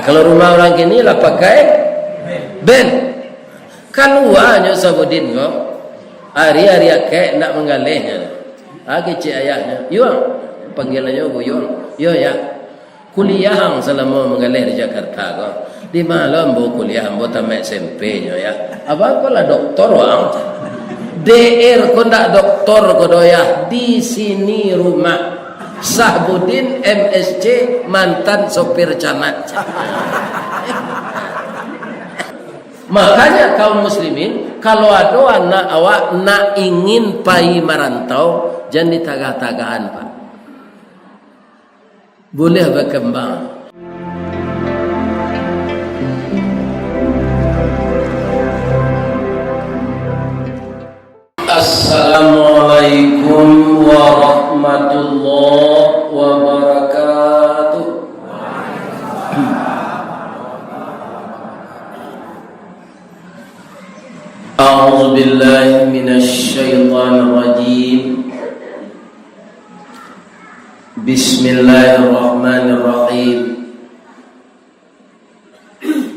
Kalau rumah orang kini lah pakai bel. Keluarnya Sabudin kok hari-hari akek nak menggalihnya. Kecik ayahnya, yo panggilannya Buyung, yo ya kuliah selama menggalih di Jakarta kok. Di malam bu kuliah bu tamat SMP nya ya. Apa kau lah doktor wang? DR kau ndak doktor kau doya di sini rumah. Sahbudin MSc mantan sopir camat. Makanya kaum muslimin kalau ada anak awak nak ingin pai merantau jangan ditagah-tagahan pak. Boleh berkembang. Assalamualaikum warahmatullahi wabarakatuh. A'udzu billahi minasy syaithanir rajim. Bismillahirrahmanirrahim.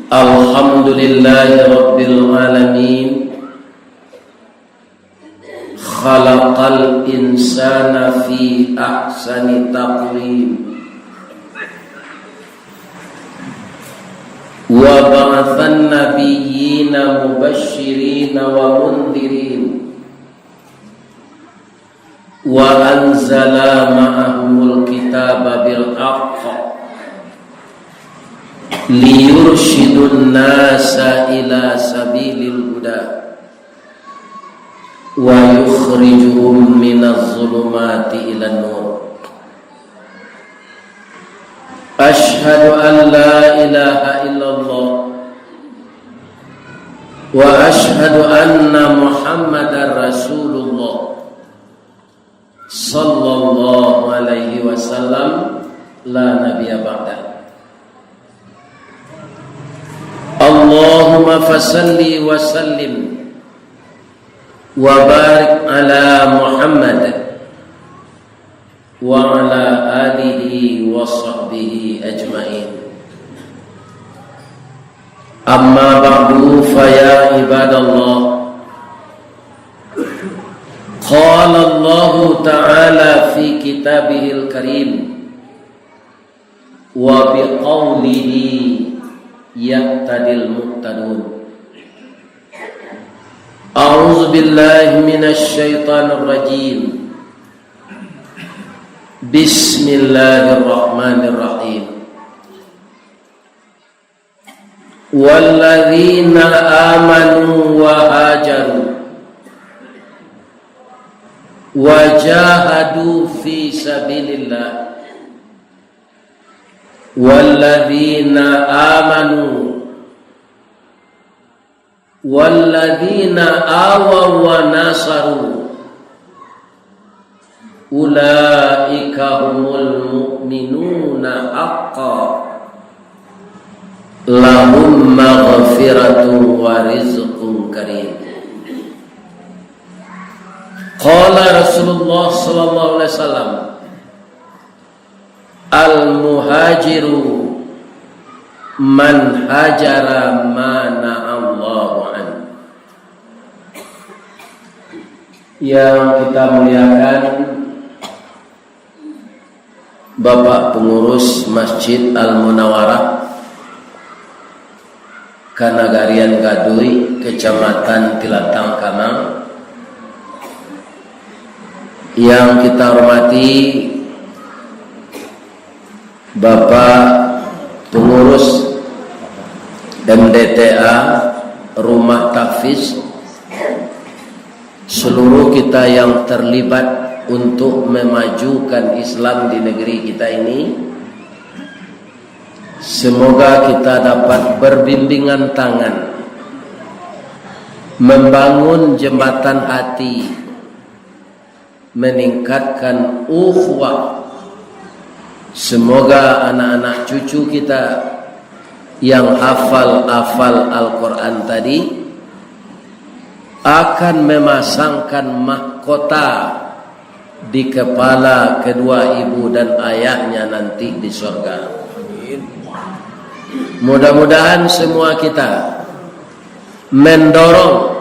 Alhamdulillahi rabbil alamin. Khalaqal insana fi ahsani taqwim. Wa ba'athan nabiyyina mubashshirina wa mundhirin wa anzala ma'ahumul kitaba bil haqq liyurshidun nasa ila sabilil huda wa yukhrijuhum minadh dhulumati ilan nur. Ashhadu an la ilaha illallah wa ashhadu anna Muhammadar Rasulullah sallallahu alaihi wasallam la nabiyya ba'da. Allahumma fasalli wa sallim wa barik ala Muhammad wa ala alihi wa sahbihi ajma'in. Amma ba'du fa ya ibadallah. Qala Allah ta'ala fi kitabihil karim wa biqaulihi yaqtadil muqtadun. A'udzu billahi minasy syaithanir rajim. Bismillahirrahmanirrahim. Walladzina amanu wa hajaru wa jahadu fi sabilillah walladzina amanu walladzina awaw wa nasaru ulaika humul mu'minuna haqqan lahum maghfiratun wa rizqun karim. Qala Rasulullah sallallahu alaihi wasallam al-muhajiru man hajara ma na'allahu an. Yang kita muliakan Bapak pengurus Masjid Al-Munawwarah Kanagarian Gaduy, Kecamatan Tilatang Kamang, yang kita hormati Bapak pengurus MDTA Rumah Tahfiz, seluruh kita yang terlibat untuk memajukan Islam di negeri kita ini. Semoga kita dapat berbimbingan tangan, membangun jembatan hati, meningkatkan ukhuwah. Semoga anak-anak cucu kita yang hafal Al-Quran tadi akan memasangkan mahkota di kepala kedua ibu dan ayahnya nanti di surga. Amin. Mudah-mudahan semua kita mendorong,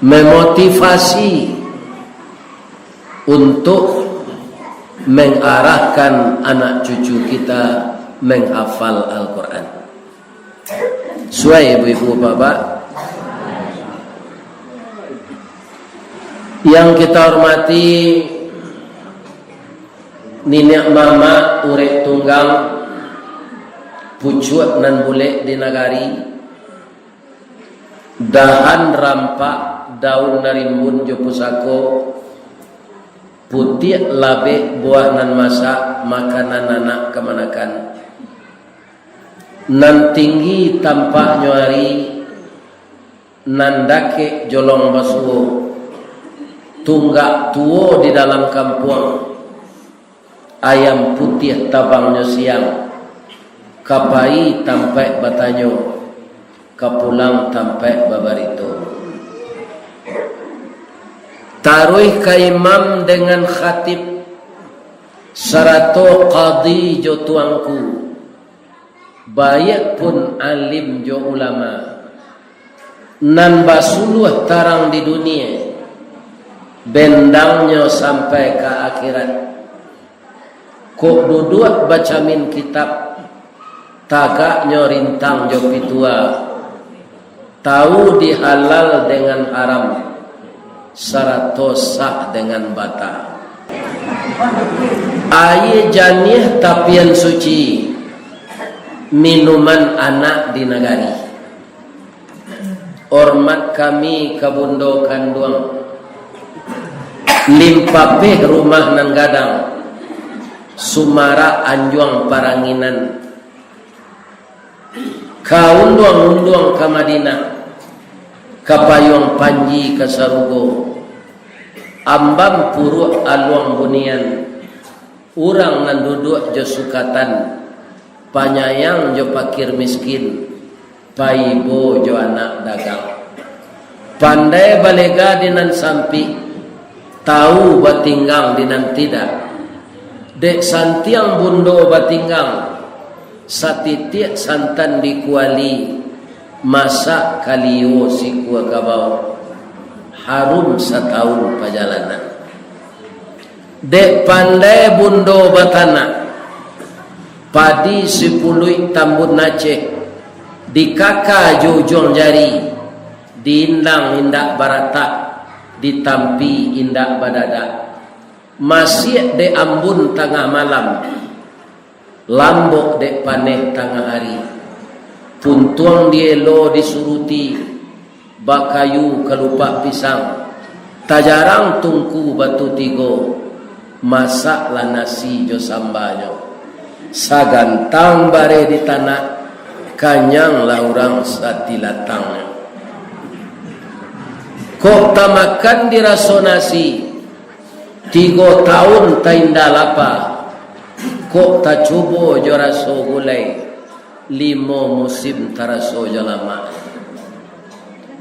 memotivasi untuk mengarahkan anak cucu kita menghafal Al-Quran. Suai ibu-ibu bapak yang kita hormati, Niniak mama urek tunggang pucuak nan bule di nagari, dahan rampak daun narimbun jo pusako, putih labe buah nan masak makanan anak kemanakan, nan tinggi tampak nyuari, nan dake jolong basuo, tunggak tuo di dalam kampung, ayam putih tabangnya siang, kapai tampai batanyo, kapulang tampai babarito. Taruh ke imam dengan khatib, sarato qadi jo tuangku, bayak pun alim jo ulama, nan basuluh tarang di dunia, bendangnya sampai ke akhirat. Kok duduk baca min kitab, tagaknya rintang jo pitua, tahu dihalal dengan haram, sarato sah dengan bata. Air janih tapian suci, minuman anak di nagari. Hormat kami kabundo kanduang, limpapeh rumah nan gadang, sumara anjuang paranginan, kaunduang-unduang ke Madinah, kapayong panji ke Sarugo, ambam puruk aluang bunian, urang nan duduk jo sukatan, panyayang jo pakir miskin, paibo jo anak dagang, pandai balega dinan sampi, tahu batinggang dinan tidak, dek santiang bundo batinggang, satitik santan dikuali, masak kaliyo si kuah kabau, harum setahun perjalanan. Dek pandai bundo batana, padi 10 tambun Aceh, di kaka jujung jari, diindang indak baratak, ditampi indak badada, masih de ambun tengah malam, lambok dek paneh tengah hari, puntuang dielo disuruti, bakayu kelupak pisang, tajarang tungku batu tigo, masaklah nasi jo sambanyo, sagantang bare di tanah, kanyang lah orang satilatangnya. Kok tamakan dirasonasi 3 tahun tainda lapa, kok tak cubo jo raso gulai 5 musim taraso jalama.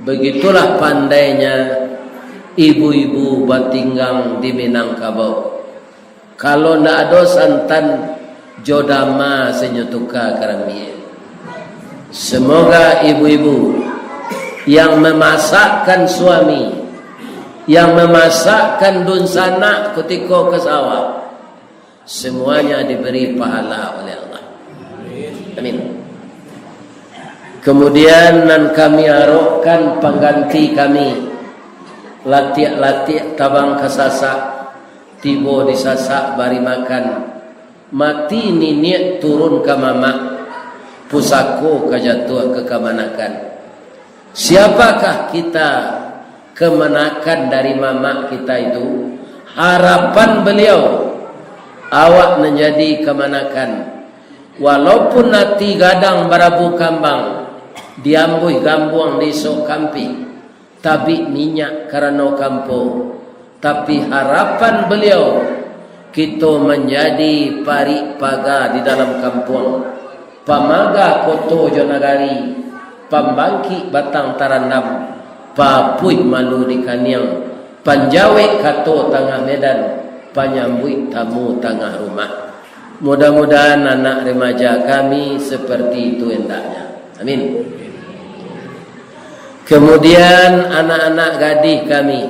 Begitulah pandainya ibu-ibu batinggang di Minangkabau. Kalau ndak ada santan jodama senyutuka karamie. Semoga ibu-ibu yang memasakkan suami, yang memasakkan dunsana ketika ke sawah, semuanya diberi pahala oleh Allah. Amin. Kemudian nan kami harapkan pengganti kami, latih tabang kesasak, tibo disasak bari makan, mati niniak turun ke mama, pusako kejatuh ke kemanakan. Siapakah kita kemenakan dari mama kita itu? Harapan beliau awak menjadi kemanakan. Walaupun nanti gadang barabu kambang, diambuh gambuang di sok kampi, tapi minyak karena kampo. Tapi harapan beliau kita menjadi pari paga di dalam kampung, pamaga koto jonagari, pambangki batang tarandam, papuy malu di kaniang, panjawe kato tengah medan, panyambui tamu tengah rumah. Mudah-mudahan anak remaja kami seperti itu hendaknya. Amin. Kemudian anak-anak gadis kami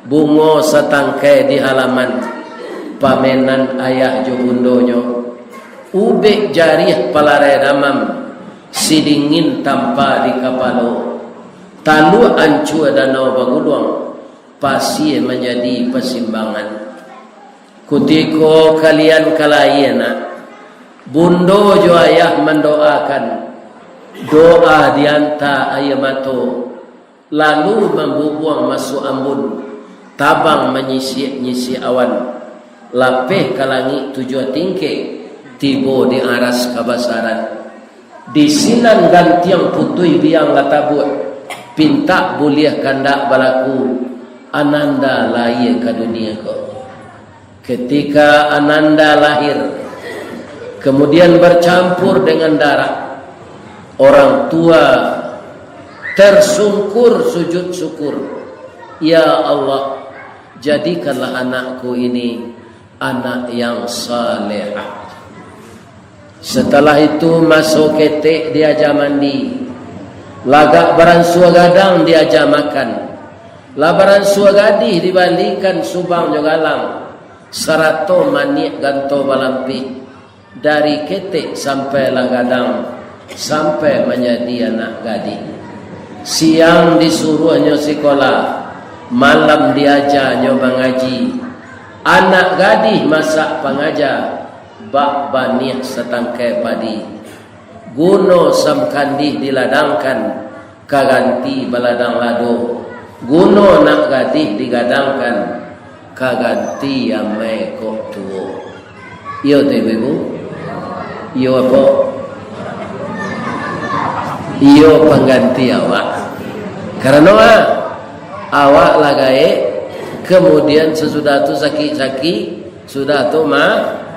bungo setangkai di halaman pamenan ayah jo bundonyo ubek jariah palarai damam sidingin tanpa di kapalo talu ancu danau baguluang pasti menjadi persimbangan. Kutiko kalian kalayana bundo jo ayah mendoakan doa dianta ayamato lalu membubuang masuk ambun tabang menyisi awan lapeh kalangi tujuh tingke tibo di aras kabasaran di sinan gantiang putui biang latabut pinta buliah kandak balaku ananda lahir ke dunia ko. Ketika ananda lahir kemudian bercampur dengan darah, orang tua tersungkur sujud syukur, ya Allah, jadikanlah anakku ini anak yang salehah. Setelah itu masuk ketek diajak mandi, lagak baransua gadang diajak makan, labaran suagadi dibalikan subang jogalang, sarato manik ganto balampi, dari ketek sampai lagadang, sampai menjadi anak gadis. Siang disuruhnya sekolah, malam diajarnya mengaji. Anak gadis masak pengajar, bak banih setangkai padi. Guno samkandih diladangkan, kaganti baladang lado. Guno nak gadis digadangkan, kaganti amai kok tuo. Iyo tu ibu, iyo apa? Iyo pengganti awak. Karena awak lagai, kemudian sesudah tu sakit-sakit, sudah tu mati.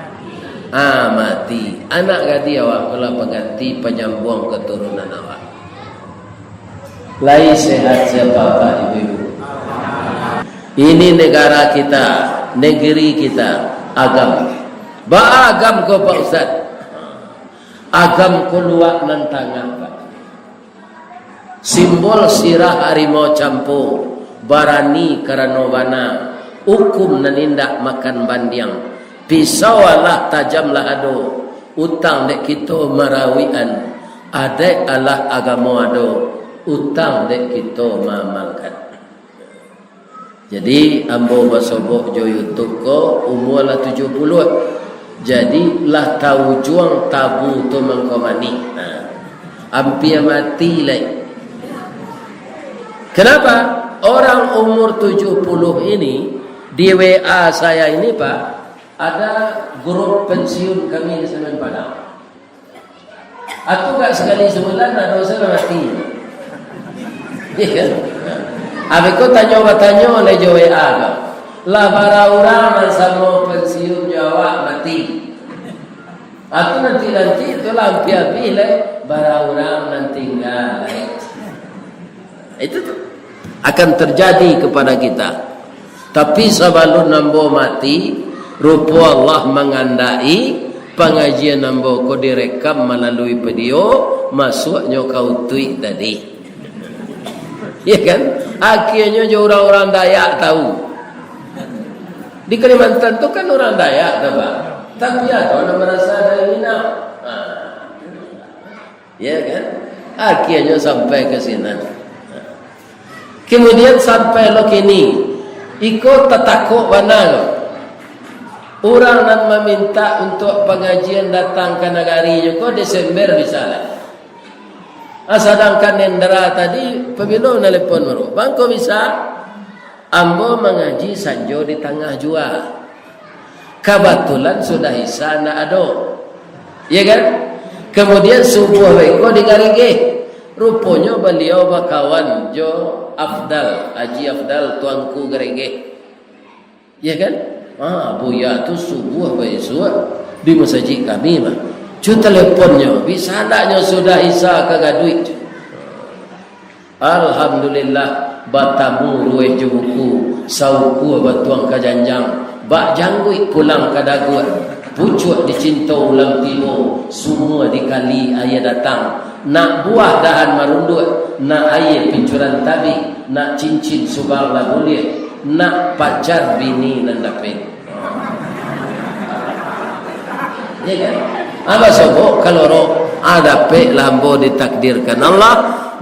Anak gadis awak pula pengganti penyambung keturunan awak. Lai sehat siapa Bapak Ibu. Ini negara kita, negeri kita, agam. Agam ko Pak Ustaz. Agam ko luak nantangah Pak. Simbol sirah harimau campo, barani karanobana, hukum nanindak makan bandiang. Pisau Allah tajamlah ado, utang dek kita marawian, adek Allah agamo ado, utang dek kita mamalkan. Jadi ambo basobok jo YouTube ko umur lah 70. Jadi lah tahu juang tabu tu mengkomani. Hampir mati lah. Kenapa? Orang umur 70 ini di WA saya ini Pak, ada grup pensiun kami di Semen Padang. Aku gak sekali sebulan ada usaha mati. Iya kan? Aku tanya oleh WA kau. Lah para orang sama pensiun Jawa mati. Aku nanti itu lampiah bila para orang nanti tinggal. Itu akan terjadi kepada kita. Tapi sebelum nambo mati, rupa Allah mengandai pengajian nambo ko direkam melalui video, masuknya kau tweet tadi. Ya kan? Akhirnya orang-orang Dayak tahu. Di Kalimantan itu kan orang Dayak, Pak. Tapi ada orang merasa ada Minang. Ya kan? Akhirnya sampai ke sini. Kemudian sampai lo kini, ikut tetakuk mana? Orang yang meminta untuk pengajian datang ke negari juga Desember misalnya. Sedangkan Nendra tadi pemilu nelpon baru. Bangko bisa ambo mengaji sanjo di tengah jua. Kebetulan sudah isa na ado. Ya kan? Kemudian subuh beko di garige. Rupanya beliau bakawan jo Afdal, Haji Afdal tuanku garige. Ya kan? Buya tu subuh besok di masjid kami mah. Cuba teleponnya, bisa adanya sudah isa kagak duit. Alhamdulillah, batamu ruwe jubuku, sauku batuang kajanjang, bak jangguit pulang ke daguan. pucuk dicinta ulang tiba, semua dikali ayah datang. Nak buah dahan marundut, nak air pincuran tabi, nak cincin subang lah boleh, nak pacar bini nan dapat. Ya kan? Apa sebab kalau roh ada pe lambo ditakdirkan Allah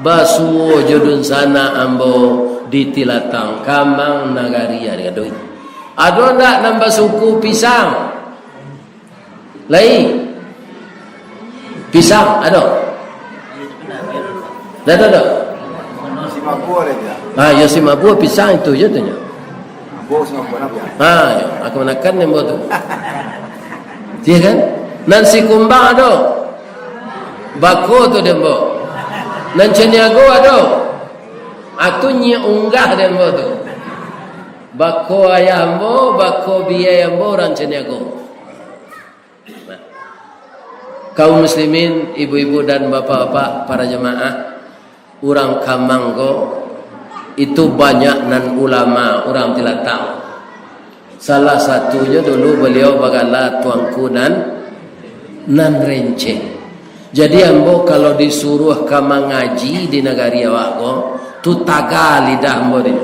basuh jodun sana ambo ditilatang kamang nagaria dengan doi. Ada ndak nambah suku pisang? Lai pisang ada? Dah ada. Si mabua dia. Ah, yo si mabua pisang itu je tanya. Mabua si mabua apa ya? Ah, yo aku menakan yang tu. Dia kan? Nan si kumbang ada. Bako tu dia mbok. Nan ceniago ada. Atu nyi unggah dia mbok tu. Bako ayah ambo, bako biaya ambo orang ceniago. Kaum muslimin, ibu-ibu dan bapak-bapak, para jemaah, orang Kamanggo itu banyak nan ulama, orang tidak tahu. Salah satunya dulu beliau bagala tuanku nan renceng. Jadi ambo kalau disuruh kamang ngaji di negari awak tu taga lidah ambo dia.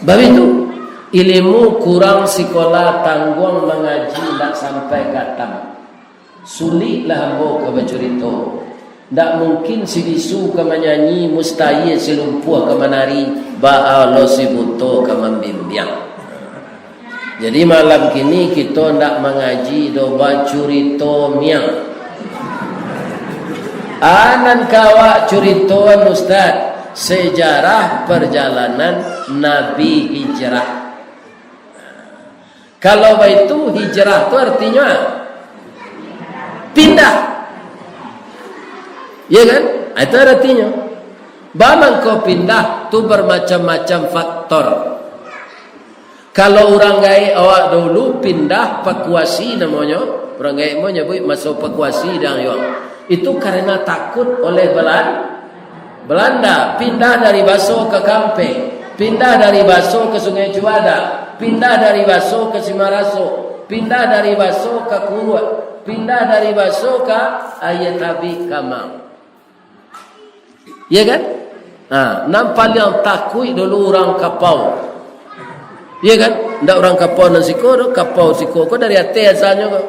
Bab itu ilmu kurang sekolah tanggung mengaji tak sampai gatam. Sulitlah ambo ke bercerita. Tak mungkin si bisu ke menyanyi, mustahil si lumpuh ke menari, ba'alo si buto ke membimbing. Jadi malam kini kita nak mengaji do bacurito miang. Anan kawak curitoan ustaz sejarah perjalanan Nabi hijrah. Kalau itu hijrah itu artinya pindah. Ya kan? Itu artinya. Bamang kau pindah tu bermacam-macam faktor. Kalau orang gay awak dulu pindah pakuasi namanya, orang gay mau nyebut masuk pakuasi dan yang itu karena takut oleh Belanda. Pindah dari Baso ke Kampe, pindah dari Baso ke Sungai Juada, pindah dari Baso ke Simaraso, pindah dari Baso ke Kurut, pindah dari Baso ke Ayatabi Kamang. Ya kan? Nampak yang takut dulu orang kapau. Ya kan? Ndak orang kapau dan siko, kapau siko ko dari ate asalnya ko.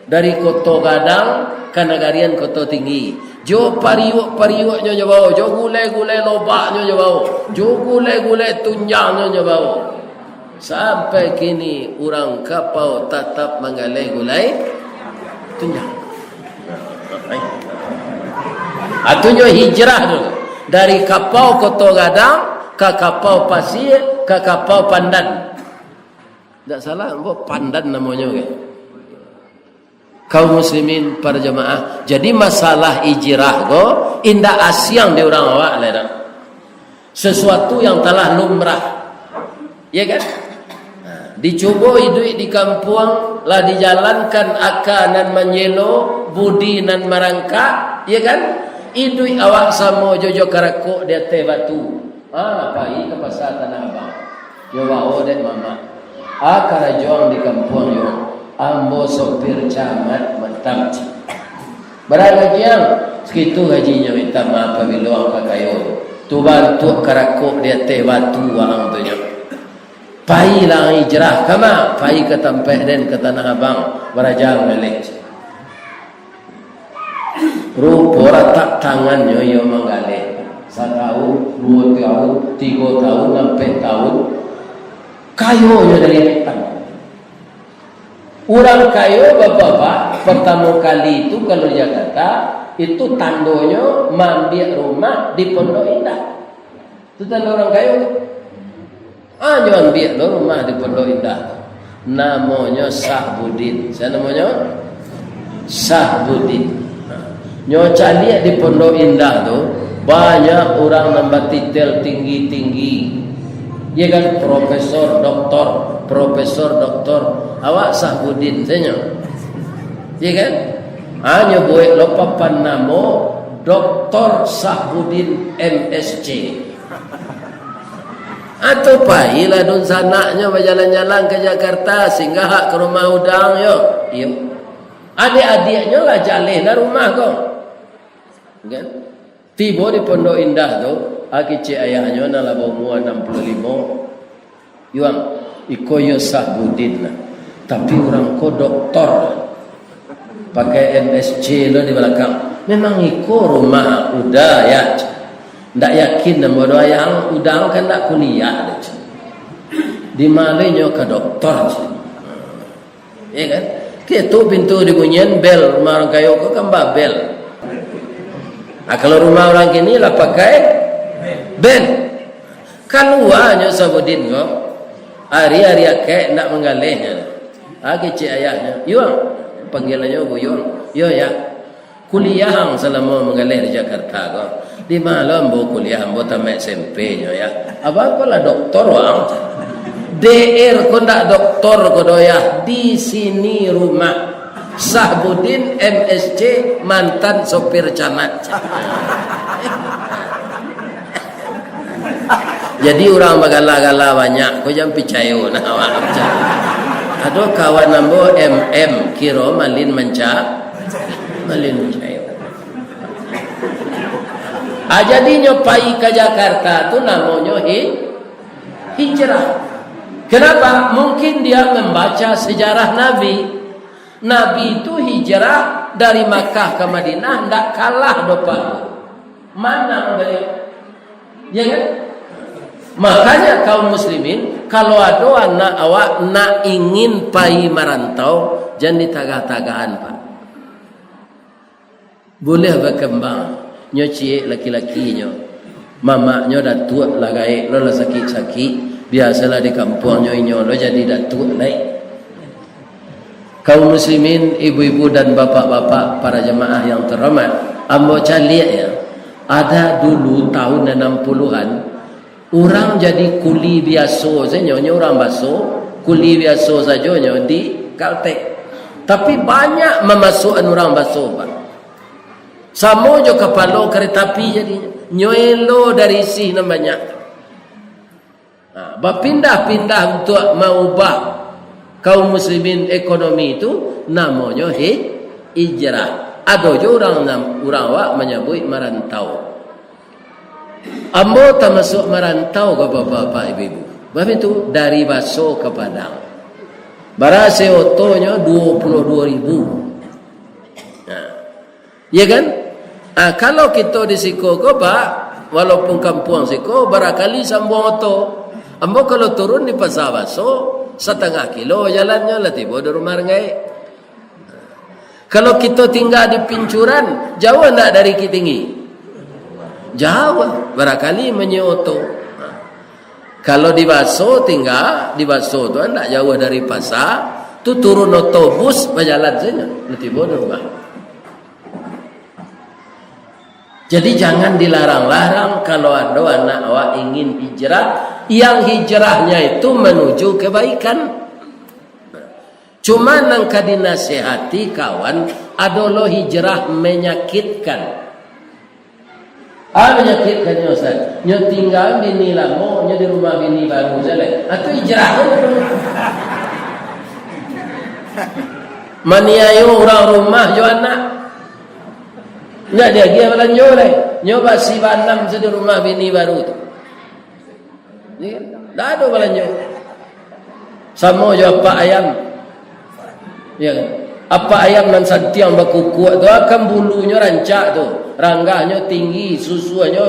Dari Koto Gadang ke Nagarian Koto Tinggi. Jo pariuk-pariuknya nyabaw, jo gulai-gulai lobaknya nyabaw, jo gulai-gulai tunjangnya nyabaw. Sampai kini orang kapau tetap menggalai gulai tunjang. Atunya hijrah dulu. Dari kapau Koto Gadang ke kapau Pasir ke kapau Pandan. Tak salah, Pandan namanya kan. Kaum muslimin para jemaah. Jadi masalah hijrah go indah asyang di orang awak lah. Sesuatu yang telah lumrah. Ya kan? Dicoba hidup di kampung lah dijalankan akanan menyelo budi nan marangka, ya kan? Hidup awak sama jojo karakok di atas batu. Pai ke pasar Tanah Abang. Yo bawa dek mama. Karajuang di kampung yo. Ambo sopir camat mentam. Berapa yang segitu gajinya minta maaf apabila angka kayu. Tu bantu karakok di atas batu orang tu nya. Pai lang hijrah kama, pai ke Tampeh dan ke Tanah Abang berajang melek. Rupa tak tangannya yo menggalih. 1 tahun, 2 tahun, 3 tahun, 4 tahun. Kayunya dari metang. Orang kayu bapak-bapak pertama kali itu kalau di Jakarta itu tandonya mampir rumah di Pondok Indah. Itu tanda orang kayu. Jangan ambil rumah di Pondok Indah. Namanya Sahbudin. Saya namanya Sahbudin. Nyoca lihat di Pondok Indah tu banyak orang nambah titel tinggi-tinggi. Ya kan, profesor, doktor. Awak Sahbudin saya. Ya kan? Hanya buat lopapan nama Dr. Sahbudin MSc. Atau pahilah dun sanaknya berjalan-jalan ke Jakarta sehingga hak ke rumah udang yo. Yo. Adik-adiknya lah jalih lah rumah kau. Kan? Tiba di Pondok Indah tu, aki cik ayahnya nak umur 65. Yuang, iko yo Sahbudin lah. Tapi orang ko doktor. Pakai MSc lo di belakang. Memang iko rumah udah ya. Ndak yakin dan bodoh yang udang kan ndak kuliah deh. Di malenya ke doktor. Ya kan? Itu pintu dibunyiin bel, rumah orang kayu ke kan bel. Nah, kalau rumah orang kini lah pakai bel. Keluarnya Sabudin kok. Hari-hari akek ndak menggalihnya. Aki cik ayahnya, "Yuang," panggilannya Bu Yuang. "Yo ya. Kuliah selama menggalih di Jakarta kok. Di malam bu kuliah bu tamat SMP-nya ya. Apa lah doktor wang? DR ko ndak doktor ko doya di sini rumah. Sahbudin MSc mantan sopir camat." Jadi orang bagala-gala banyak, ko jangan percaya nah awak percaya. Ada kawan nambo MM kira malin malin percaya. Jadi nyopai ke Jakarta tu namanya hijrah. Kenapa? Mungkin dia membaca sejarah Nabi. Nabi itu hijrah dari Makkah ke Madinah tidak kalah depan. Mana beliau? Ya kan? Makanya kaum muslimin kalau ada anak awak nak ingin pai merantau jangan ditagah-tagahan Pak. Boleh berkembang. Nyo cie laki-laki nyo mamaknya dah tua lah gaik lo lah sakit-sakit biasalah di kampung nyo lo jadi dah tua naik. Kaum muslimin, ibu-ibu dan bapak-bapak para jemaah yang terhormat, ambo caliak ya, ada dulu tahun 60-an orang jadi kuli biasa saja nyo orang baso kuli biasa saja nyo di Kaltek, tapi banyak memasukkan orang baso Pak. Samo jo kepala kereta api jadinya. Nyoelo dari isi namanya. Nah, berpindah-pindah untuk mengubah kaum muslimin ekonomi itu namanya hijrah. Ada jo orang wak menyebut merantau. Ambo termasuk merantau ke bapak-bapak ibu-ibu. Sebab itu dari Baso ke Padang. Barase otonya 22.000. Ya kan? Kalau kita di Siko ko Pak, walaupun kampung Siko barangkali sambung oto. Ambo kalau turun di Pasar Baso 1/2 kilo jalannya lah tiba di rumah rengai. Kalau kita tinggal di Pincuran, jauh enggak dari Kitinggi? Jauh, barangkali menyeoto. Kalau di Baso tinggal di Baso tu enggak jauh dari pasar, tu turun otobus berjalan saja, lah tiba di rumah. Jadi jangan dilarang-larang kalau ada anak awak ingin hijrah, yang hijrahnya itu menuju kebaikan. Cuma nang kadinasihati kawan, adalah hijrah menyakitkan. Menyakitkan nyo Ustaz. Nyo tinggal bini lama, nyo di rumah bini baru jalan. Atau hijrah. Maniayo orang rumah jo anak. Enggak dia dia belanja oleh. Nyoba si banam di rumah bini baru tu. Ni dah ada belanja. Sama je apa ayam. Ya kan? Apa ayam nan santiang bakukuk tu akan bulunya rancak tu. Ranggahnya tinggi, susunya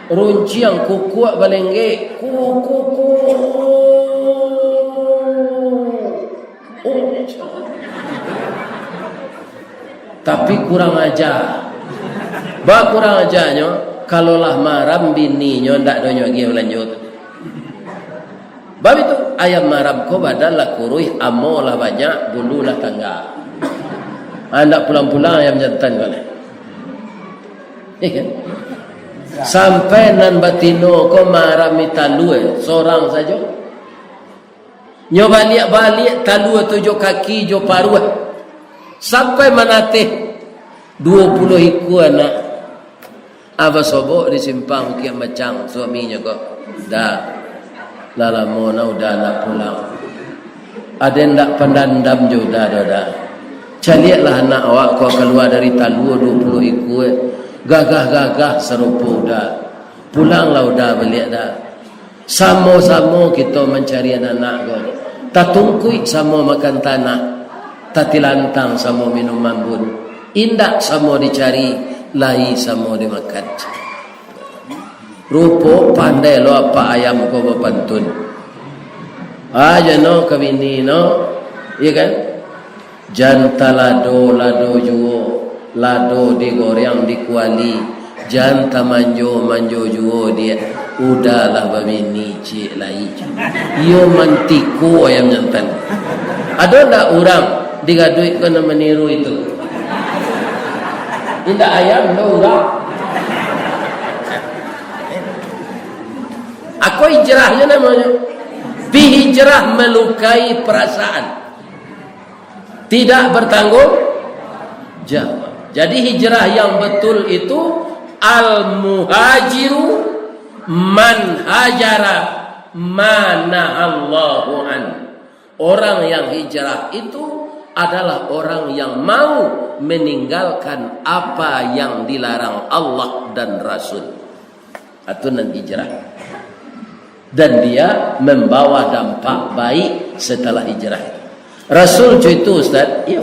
runciang kukuk balengge. Tapi kurang ajar. Kurang ajarnya kalau lah maram bininya ndak donyo gi lanjut. Bab itu ayam maram ko badal lah kurui amo lah banyak bulu lah tangga. Ndak pulang-pulang ayam jantan kali. Kan? Sampai nan batino ko maram italu seorang saja. Nyo balik talu tu jo kaki jo paruh. Sampai menatih 20 ekor anak. Apa sobok di simpang kiam macang suaminya kok. Dah. Dah lama udah nak pulang. Ada yang tak pendandam juga dah. Caliatlah anak awak kau keluar dari talua 20 ekor. Gagah-gagah serupa dah. Pulanglah udah balik dah. Sama-sama kita mencari anak-anak kau. Tak tungkui sama makan tanah. Tak tilantang sama minum mambun. Indak sama dicari, lai sama dimakan. Rupa pandai lo apa ayam kau berpantun. Aja no kebini no, iya kan? Janta lado juo, lado digoreng dikuali, janta manjo juo dia. Udahlah babini cik lai. Yo mantiku ayam jantan. Ada ndak orang digaduit kena meniru itu? Indak ayam do orang. Aku hijrahnya namanya. Hijrah melukai perasaan. Tidak bertanggung jawab. Jadi hijrah yang betul itu al-muhajiru man hajara mana Allahu an. Orang yang hijrah itu adalah orang yang mau meninggalkan apa yang dilarang Allah dan Rasul. Itu nan hijrah. Dan dia membawa dampak baik setelah hijrah. Rasul itu Ustaz, iya.